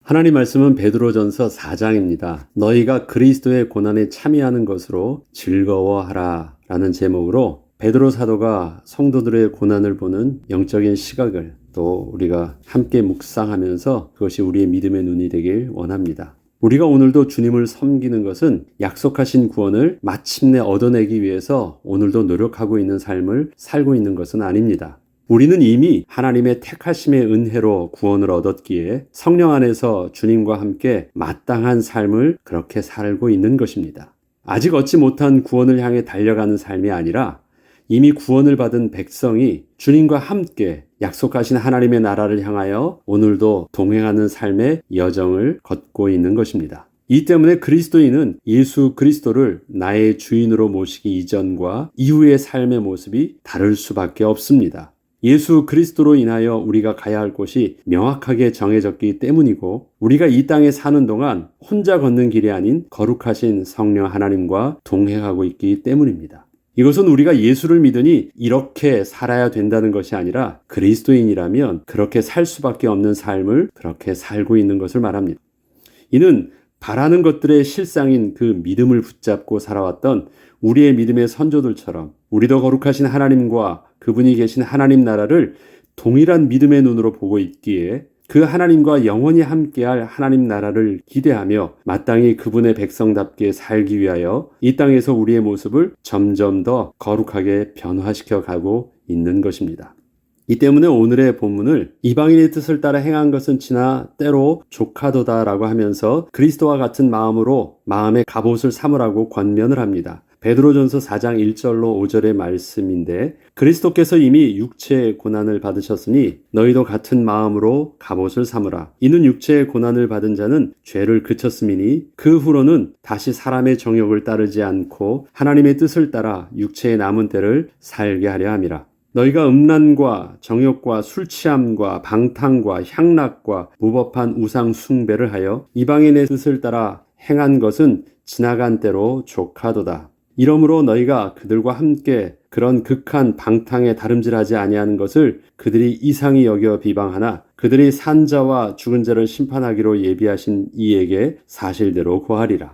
하나님 말씀은 베드로전서 4장입니다. 너희가 그리스도의 고난에 참여하는 것으로 즐거워하라 라는 제목으로 베드로 사도가 성도들의 고난을 보는 영적인 시각을 또 우리가 함께 묵상하면서 그것이 우리의 믿음의 눈이 되길 원합니다. 우리가 오늘도 주님을 섬기는 것은 약속하신 구원을 마침내 얻어내기 위해서 오늘도 노력하고 있는 삶을 살고 있는 것은 아닙니다. 우리는 이미 하나님의 택하심의 은혜로 구원을 얻었기에 성령 안에서 주님과 함께 마땅한 삶을 그렇게 살고 있는 것입니다. 아직 얻지 못한 구원을 향해 달려가는 삶이 아니라 이미 구원을 받은 백성이 주님과 함께 약속하신 하나님의 나라를 향하여 오늘도 동행하는 삶의 여정을 걷고 있는 것입니다. 이 때문에 그리스도인은 예수 그리스도를 나의 주인으로 모시기 이전과 이후의 삶의 모습이 다를 수밖에 없습니다. 예수 그리스도로 인하여 우리가 가야 할 곳이 명확하게 정해졌기 때문이고 우리가 이 땅에 사는 동안 혼자 걷는 길이 아닌 거룩하신 성령 하나님과 동행하고 있기 때문입니다. 이것은 우리가 예수를 믿으니 이렇게 살아야 된다는 것이 아니라 그리스도인이라면 그렇게 살 수밖에 없는 삶을 그렇게 살고 있는 것을 말합니다. 이는 바라는 것들의 실상인 그 믿음을 붙잡고 살아왔던 우리의 믿음의 선조들처럼 우리도 거룩하신 하나님과 그분이 계신 하나님 나라를 동일한 믿음의 눈으로 보고 있기에 그 하나님과 영원히 함께할 하나님 나라를 기대하며 마땅히 그분의 백성답게 살기 위하여 이 땅에서 우리의 모습을 점점 더 거룩하게 변화시켜 가고 있는 것입니다. 이 때문에 오늘의 본문을 이방인의 뜻을 따라 행한 것은 지나 때로 조카도다라고 하면서 그리스도와 같은 마음으로 마음의 갑옷을 삼으라고 권면을 합니다. 베드로전서 4장 1절로 5절의 말씀인데 그리스도께서 이미 육체의 고난을 받으셨으니 너희도 같은 마음으로 갑옷을 삼으라. 이는 육체의 고난을 받은 자는 죄를 그쳤음이니 그 후로는 다시 사람의 정욕을 따르지 않고 하나님의 뜻을 따라 육체의 남은 때를 살게 하려 함이라. 너희가 음란과 정욕과 술취함과 방탕과 향락과 무법한 우상 숭배를 하여 이방인의 뜻을 따라 행한 것은 지나간 때로 족하도다. 이러므로 너희가 그들과 함께 그런 극한 방탕에 다름질하지 아니하는 것을 그들이 이상히 여겨 비방하나 그들이 산 자와 죽은 자를 심판하기로 예비하신 이에게 사실대로 고하리라.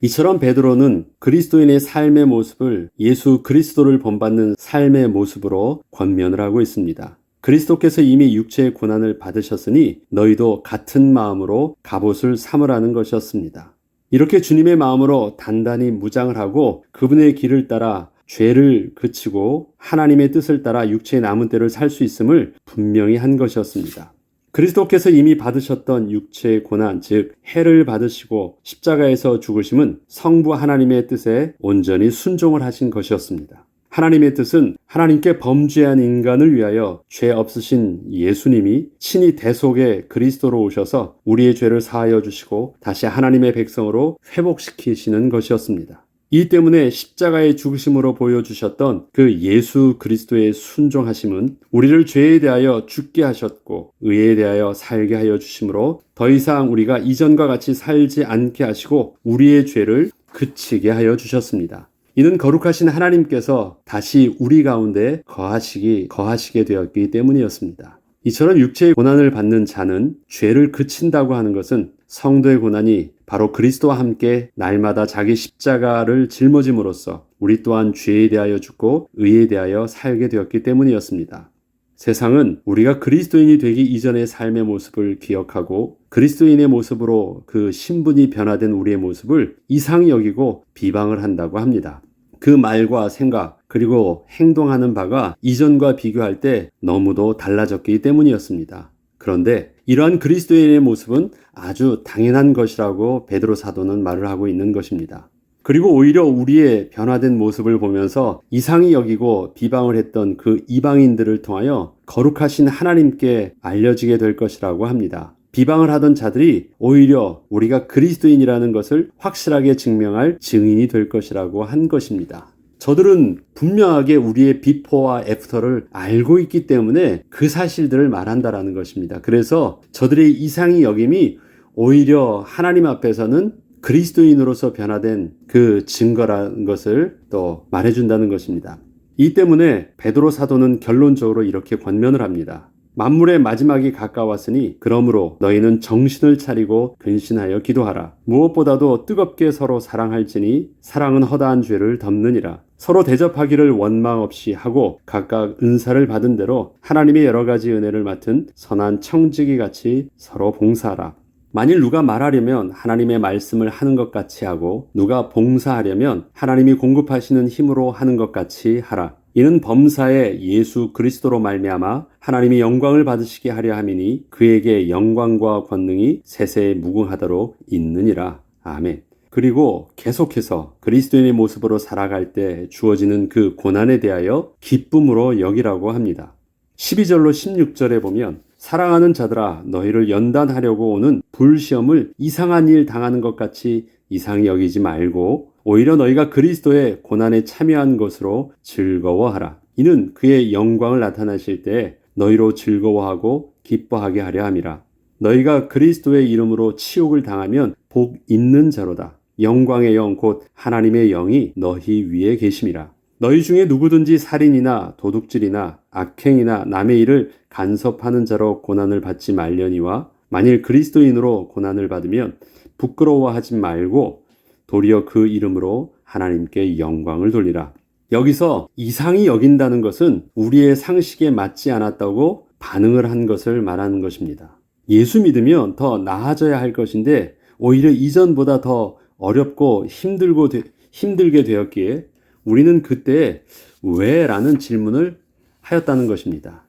이처럼 베드로는 그리스도인의 삶의 모습을 예수 그리스도를 본받는 삶의 모습으로 권면을 하고 있습니다. 그리스도께서 이미 육체의 고난을 받으셨으니 너희도 같은 마음으로 갑옷을 삼으라는 것이었습니다. 이렇게 주님의 마음으로 단단히 무장을 하고 그분의 길을 따라 죄를 그치고 하나님의 뜻을 따라 육체의 남은 때를 살 수 있음을 분명히 한 것이었습니다. 그리스도께서 이미 받으셨던 육체의 고난, 즉 해를 받으시고 십자가에서 죽으심은 성부 하나님의 뜻에 온전히 순종을 하신 것이었습니다. 하나님의 뜻은 하나님께 범죄한 인간을 위하여 죄 없으신 예수님이 친히 대속의 그리스도로 오셔서 우리의 죄를 사하여 주시고 다시 하나님의 백성으로 회복시키시는 것이었습니다. 이 때문에 십자가의 죽으심으로 보여주셨던 그 예수 그리스도의 순종하심은 우리를 죄에 대하여 죽게 하셨고 의에 대하여 살게 하여 주심으로 더 이상 우리가 이전과 같이 살지 않게 하시고 우리의 죄를 그치게 하여 주셨습니다. 이는 거룩하신 하나님께서 다시 우리 가운데 거하시게 되었기 때문이었습니다. 이처럼 육체의 고난을 받는 자는 죄를 그친다고 하는 것은 성도의 고난이 바로 그리스도와 함께 날마다 자기 십자가를 짊어짐으로써 우리 또한 죄에 대하여 죽고 의에 대하여 살게 되었기 때문이었습니다. 세상은 우리가 그리스도인이 되기 이전의 삶의 모습을 기억하고 그리스도인의 모습으로 그 신분이 변화된 우리의 모습을 이상히 여기고 비방을 한다고 합니다. 그 말과 생각 그리고 행동하는 바가 이전과 비교할 때 너무도 달라졌기 때문이었습니다. 그런데 이러한 그리스도인의 모습은 아주 당연한 것이라고 베드로 사도는 말을 하고 있는 것입니다. 그리고 오히려 우리의 변화된 모습을 보면서 이상히 여기고 비방을 했던 그 이방인들을 통하여 거룩하신 하나님께 알려지게 될 것이라고 합니다. 비방을 하던 자들이 오히려 우리가 그리스도인이라는 것을 확실하게 증명할 증인이 될 것이라고 한 것입니다. 저들은 분명하게 우리의 비포와 애프터를 알고 있기 때문에 그 사실들을 말한다라는 것입니다. 그래서 저들의 이상히 여김이 오히려 하나님 앞에서는 그리스도인으로서 변화된 그 증거라는 것을 또 말해준다는 것입니다. 이 때문에 베드로 사도는 결론적으로 이렇게 권면을 합니다. 만물의 마지막이 가까웠으니 그러므로 너희는 정신을 차리고 근신하여 기도하라. 무엇보다도 뜨겁게 서로 사랑할지니 사랑은 허다한 죄를 덮느니라. 서로 대접하기를 원망 없이 하고 각각 은사를 받은 대로 하나님의 여러 가지 은혜를 맡은 선한 청지기 같이 서로 봉사하라. 만일 누가 말하려면 하나님의 말씀을 하는 것 같이 하고 누가 봉사하려면 하나님이 공급하시는 힘으로 하는 것 같이 하라. 이는 범사에 예수 그리스도로 말미암아 하나님이 영광을 받으시게 하려 함이니 그에게 영광과 권능이 세세에 무궁하도록 있느니라. 아멘. 그리고 계속해서 그리스도인의 모습으로 살아갈 때 주어지는 그 고난에 대하여 기쁨으로 여기라고 합니다. 12절로 16절에 보면 사랑하는 자들아 너희를 연단하려고 오는 불시험을 이상한 일 당하는 것 같이 이상히 여기지 말고 오히려 너희가 그리스도의 고난에 참여한 것으로 즐거워하라. 이는 그의 영광을 나타나실 때 너희로 즐거워하고 기뻐하게 하려 함이라. 너희가 그리스도의 이름으로 치욕을 당하면 복 있는 자로다. 영광의 영 곧 하나님의 영이 너희 위에 계심이라. 너희 중에 누구든지 살인이나 도둑질이나 악행이나 남의 일을 간섭하는 자로 고난을 받지 말려니와 만일 그리스도인으로 고난을 받으면 부끄러워하지 말고 도리어 그 이름으로 하나님께 영광을 돌리라. 여기서 이상히 여긴다는 것은 우리의 상식에 맞지 않았다고 반응을 한 것을 말하는 것입니다. 예수 믿으면 더 나아져야 할 것인데 오히려 이전보다 더 어렵고 힘들게 되었기에 우리는 그때 왜? 라는 질문을 하였다는 것입니다.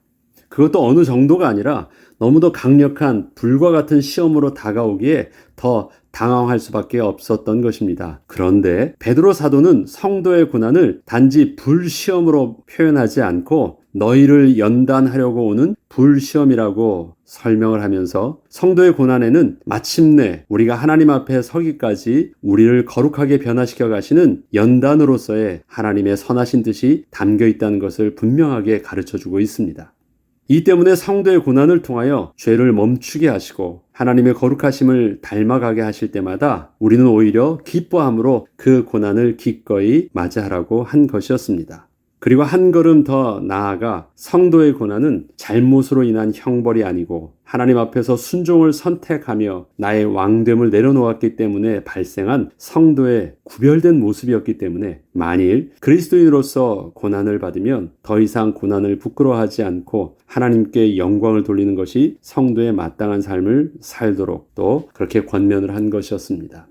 그것도 어느 정도가 아니라 너무도 강력한 불과 같은 시험으로 다가오기에 더 당황할 수밖에 없었던 것입니다. 그런데 베드로 사도는 성도의 고난을 단지 불시험으로 표현하지 않고 너희를 연단하려고 오는 불시험이라고 설명을 하면서 성도의 고난에는 마침내 우리가 하나님 앞에 서기까지 우리를 거룩하게 변화시켜 가시는 연단으로서의 하나님의 선하신 뜻이 담겨 있다는 것을 분명하게 가르쳐주고 있습니다. 이 때문에 성도의 고난을 통하여 죄를 멈추게 하시고 하나님의 거룩하심을 닮아가게 하실 때마다 우리는 오히려 기뻐함으로 그 고난을 기꺼이 맞이하라고 한 것이었습니다. 그리고 한 걸음 더 나아가 성도의 고난은 잘못으로 인한 형벌이 아니고 하나님 앞에서 순종을 선택하며 나의 왕됨을 내려놓았기 때문에 발생한 성도의 구별된 모습이었기 때문에 만일 그리스도인으로서 고난을 받으면 더 이상 고난을 부끄러워하지 않고 하나님께 영광을 돌리는 것이 성도의 마땅한 삶을 살도록 또 그렇게 권면을 한 것이었습니다.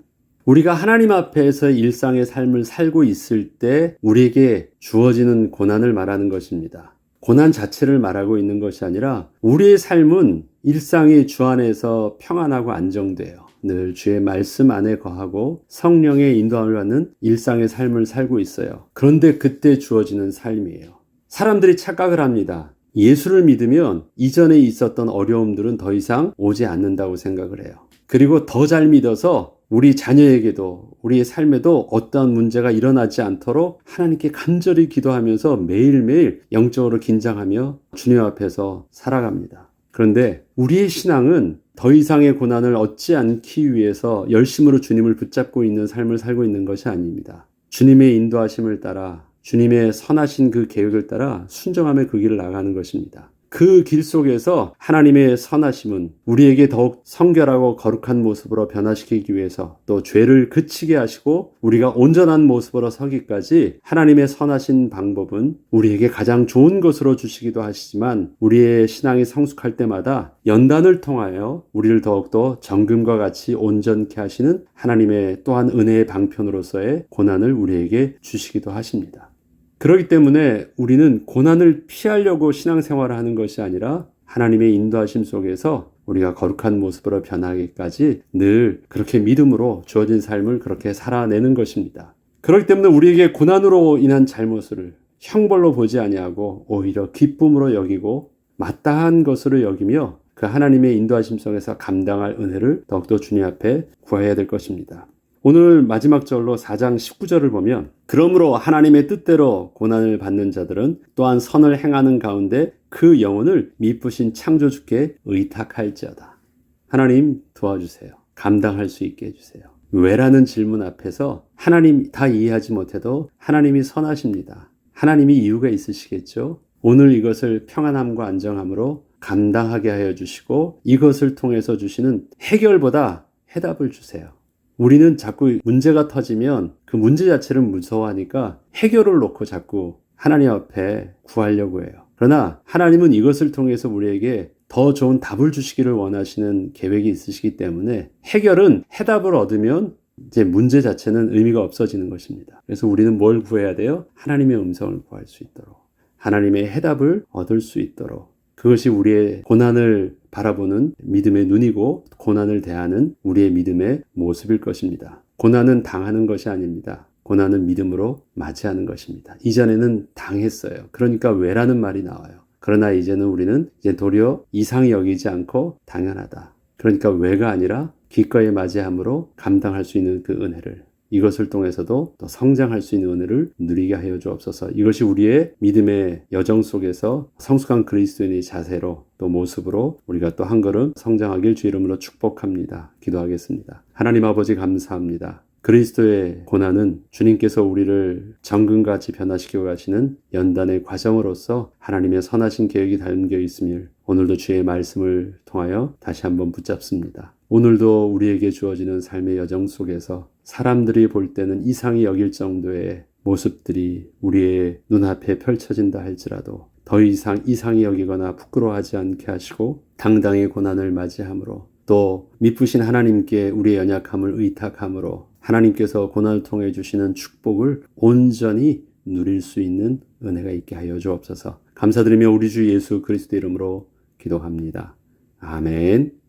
우리가 하나님 앞에서 일상의 삶을 살고 있을 때 우리에게 주어지는 고난을 말하는 것입니다. 고난 자체를 말하고 있는 것이 아니라 우리의 삶은 일상이 주 안에서 평안하고 안정돼요. 늘 주의 말씀 안에 거하고 성령의 인도함을 받는 일상의 삶을 살고 있어요. 그런데 그때 주어지는 삶이에요. 사람들이 착각을 합니다. 예수를 믿으면 이전에 있었던 어려움들은 더 이상 오지 않는다고 생각을 해요. 그리고 더 잘 믿어서 우리 자녀에게도 우리의 삶에도 어떠한 문제가 일어나지 않도록 하나님께 간절히 기도하면서 매일매일 영적으로 긴장하며 주님 앞에서 살아갑니다. 그런데 우리의 신앙은 더 이상의 고난을 얻지 않기 위해서 열심으로 주님을 붙잡고 있는 삶을 살고 있는 것이 아닙니다. 주님의 인도하심을 따라 주님의 선하신 그 계획을 따라 순종하며 그 길을 나가는 것입니다. 그 길 속에서 하나님의 선하심은 우리에게 더욱 성결하고 거룩한 모습으로 변화시키기 위해서 또 죄를 그치게 하시고 우리가 온전한 모습으로 서기까지 하나님의 선하신 방법은 우리에게 가장 좋은 것으로 주시기도 하시지만 우리의 신앙이 성숙할 때마다 연단을 통하여 우리를 더욱더 정금과 같이 온전케 하시는 하나님의 또한 은혜의 방편으로서의 고난을 우리에게 주시기도 하십니다. 그렇기 때문에 우리는 고난을 피하려고 신앙생활을 하는 것이 아니라 하나님의 인도하심 속에서 우리가 거룩한 모습으로 변하기까지 늘 그렇게 믿음으로 주어진 삶을 그렇게 살아내는 것입니다. 그렇기 때문에 우리에게 고난으로 인한 잘못을 형벌로 보지 아니하고 오히려 기쁨으로 여기고 마땅한 것으로 여기며 그 하나님의 인도하심 속에서 감당할 은혜를 더욱더 주님 앞에 구해야 될 것입니다. 오늘 마지막 절로 4장 19절을 보면 그러므로 하나님의 뜻대로 고난을 받는 자들은 또한 선을 행하는 가운데 그 영혼을 미쁘신 창조주께 의탁할지어다. 하나님 도와주세요. 감당할 수 있게 해주세요. 왜라는 질문 앞에서 하나님 다 이해하지 못해도 하나님이 선하십니다. 하나님이 이유가 있으시겠죠. 오늘 이것을 평안함과 안정함으로 감당하게 하여 주시고 이것을 통해서 주시는 해결보다 해답을 주세요. 우리는 자꾸 문제가 터지면 그 문제 자체를 무서워하니까 해결을 놓고 자꾸 하나님 앞에 구하려고 해요. 그러나 하나님은 이것을 통해서 우리에게 더 좋은 답을 주시기를 원하시는 계획이 있으시기 때문에 해결은 해답을 얻으면 이제 문제 자체는 의미가 없어지는 것입니다. 그래서 우리는 뭘 구해야 돼요? 하나님의 음성을 구할 수 있도록, 하나님의 해답을 얻을 수 있도록, 그것이 우리의 고난을 바라보는 믿음의 눈이고 고난을 대하는 우리의 믿음의 모습일 것입니다. 고난은 당하는 것이 아닙니다. 고난은 믿음으로 맞이하는 것입니다. 이전에는 당했어요. 그러니까 왜라는 말이 나와요. 그러나 이제는 우리는 이제 도리어 이상히 여기지 않고 당연하다. 그러니까 왜가 아니라 기꺼이 맞이함으로 감당할 수 있는 그 은혜를, 이것을 통해서도 더 성장할 수 있는 은혜를 누리게 하여 주옵소서. 이것이 우리의 믿음의 여정 속에서 성숙한 그리스도인의 자세로 또 모습으로 우리가 또 한 걸음 성장하길 주 이름으로 축복합니다. 기도하겠습니다. 하나님 아버지 감사합니다. 그리스도의 고난은 주님께서 우리를 정금같이 변화시키고 가시는 연단의 과정으로서 하나님의 선하신 계획이 담겨 있음을 오늘도 주의 말씀을 통하여 다시 한번 붙잡습니다. 오늘도 우리에게 주어지는 삶의 여정 속에서 사람들이 볼 때는 이상히 여길 정도의 모습들이 우리의 눈앞에 펼쳐진다 할지라도 더 이상 이상히 여기거나 부끄러워하지 않게 하시고 당당히 고난을 맞이함으로 또 미쁘신 하나님께 우리의 연약함을 의탁함으로 하나님께서 고난을 통해 주시는 축복을 온전히 누릴 수 있는 은혜가 있게 하여 주옵소서. 감사드리며 우리 주 예수 그리스도 이름으로 기도합니다. 아멘.